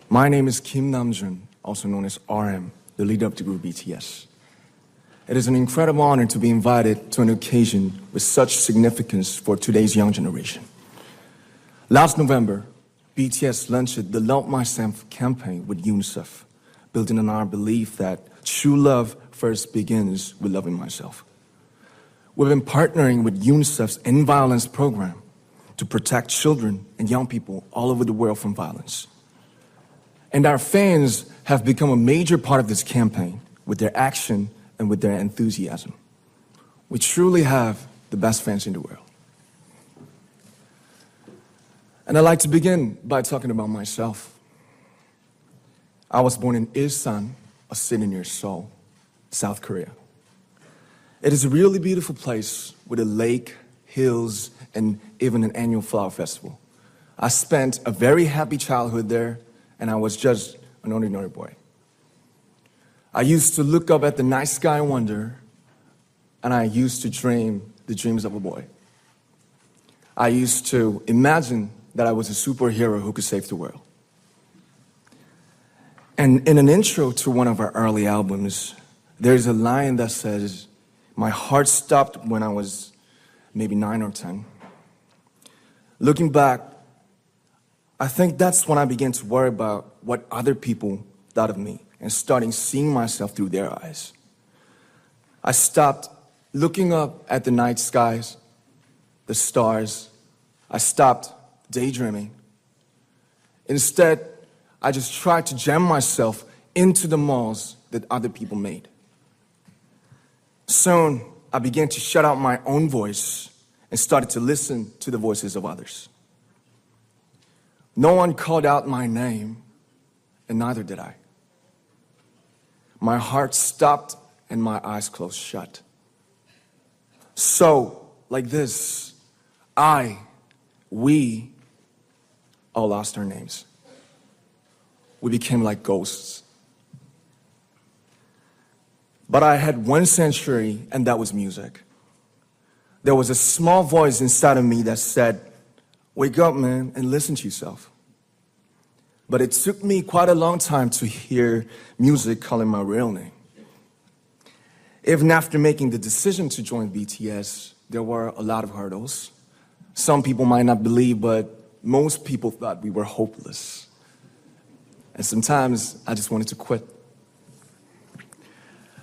My name is Kim Namjoon, also known as RM, the leader of the group BTS. It is an incredible honor to be invited to an occasion with such significance for today's young generation. Last November, BTS launched the Love Myself campaign with UNICEF, building on our belief that true love first begins with loving myself. We've been partnering with UNICEF's End Violence program to protect children and young people all over the world from violence. And our fans have become a major part of this campaign with their action and with their enthusiasm. We truly have the best fans in the world. And I'd like to begin by talking about myself. I was born in Ilsan, a city near Seoul, South Korea. It is a really beautiful place with a lake, hills, and even an annual flower festival. I spent a very happy childhood there, and I was just an ordinary boy. I used to look up at the night sky and wonder, and I used to dream the dreams of a boy. I used to imagine that I was a superhero who could save the world. And in an intro to one of our early albums, there's a line that says, "My heart stopped when I was maybe 9 or 10. Looking back, I think that's when I began to worry about what other people thought of me and starting seeing myself through their eyes. I stopped looking up at the night skies, the stars. I stopped daydreaming. Instead, I just tried to jam myself into the malls that other people made. Soon, I began to shut out my own voice and started to listen to the voices of others. No one called out my name, and neither did I. My heart stopped and my eyes closed shut. So, like this, we all lost our names. We became like ghosts. But I had one sanctuary, and that was music. There was a small voice inside of me that said, "Wake up, man, and listen to yourself." But it took me quite a long time to hear music calling my real name. Even after making the decision to join BTS, there were a lot of hurdles. Some people might not believe, but most people thought we were hopeless. And sometimes I just wanted to quit.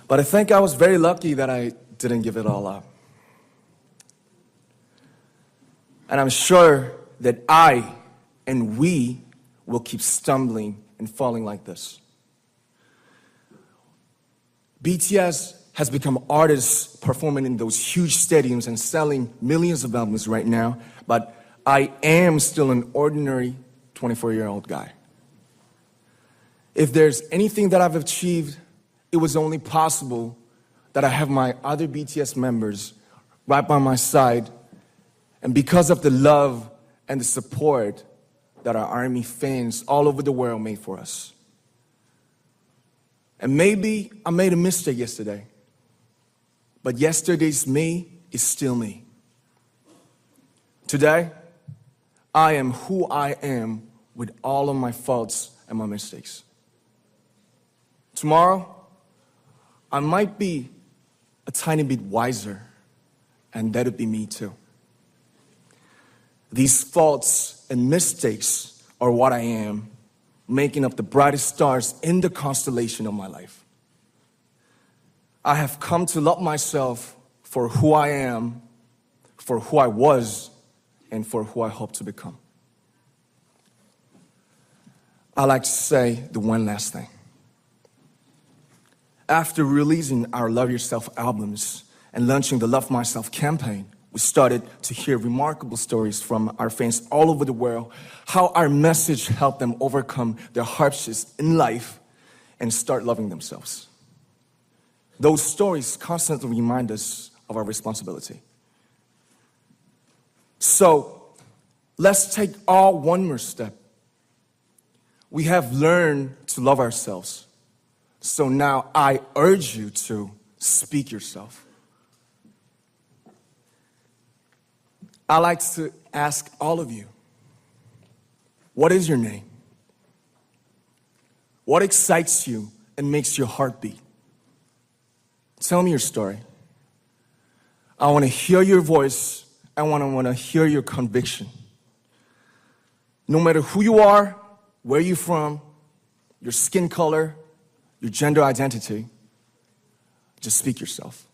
But I think I was very lucky that I didn't give it all up. And I'm sure that I and we will keep stumbling and falling like this. BTS has become artists performing in those huge stadiums and selling millions of albums right now, but I am still an ordinary 24-year-old guy. If there's anything that I've achieved, it was only possible that I have my other BTS members right by my side, and because of the love and the support that our ARMY fans all over the world made for us. And maybe I made a mistake yesterday, but yesterday's me is still me. Today, I am who I am with all of my faults and my mistakes. Tomorrow, I might be a tiny bit wiser, and that'd be me too. These faults and mistakes are what I am, making up the brightest stars in the constellation of my life. I have come to love myself for who I am, for who I was, and for who I hope to become. I like to say the one last thing. After releasing our Love Yourself albums and launching the Love Myself campaign, we started to hear remarkable stories from our fans all over the world, how our message helped them overcome their hardships in life and start loving themselves. Those stories constantly remind us of our responsibility. So, let's take all one more step. We have learned to love ourselves. So now I urge you to speak yourself. I like to ask all of you, what is your name? What excites you and makes your heart beat? Tell me your story. I want to hear your voice. I want to hear your conviction. No matter who you are, where you're from, your skin color, your gender identity, just speak yourself.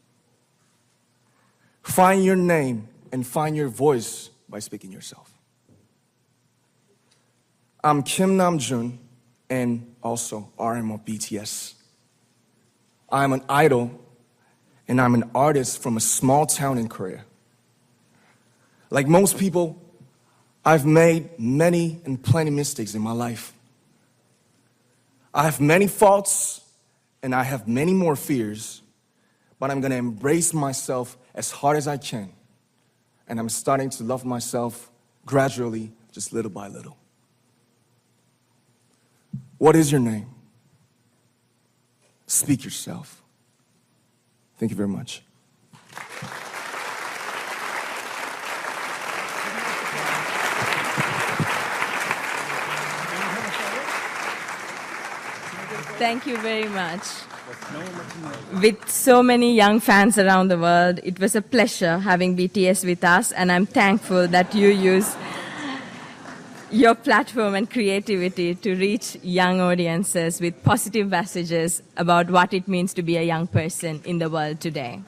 Find your name and find your voice by speaking yourself. I'm Kim Namjoon and also RM of BTS. I'm an idol and I'm an artist from a small town in Korea. Like most people, I've made many and plenty mistakes in my life. I have many faults and I have many more fears, but I'm gonna embrace myself as hard as I can. And I'm starting to love myself gradually, just little by little. What is your name? Speak yourself. Thank you very much. Thank you very much. With so many young fans around the world, it was a pleasure having BTS with us, and I'm thankful that you use your platform and creativity to reach young audiences with positive messages about what it means to be a young person in the world today.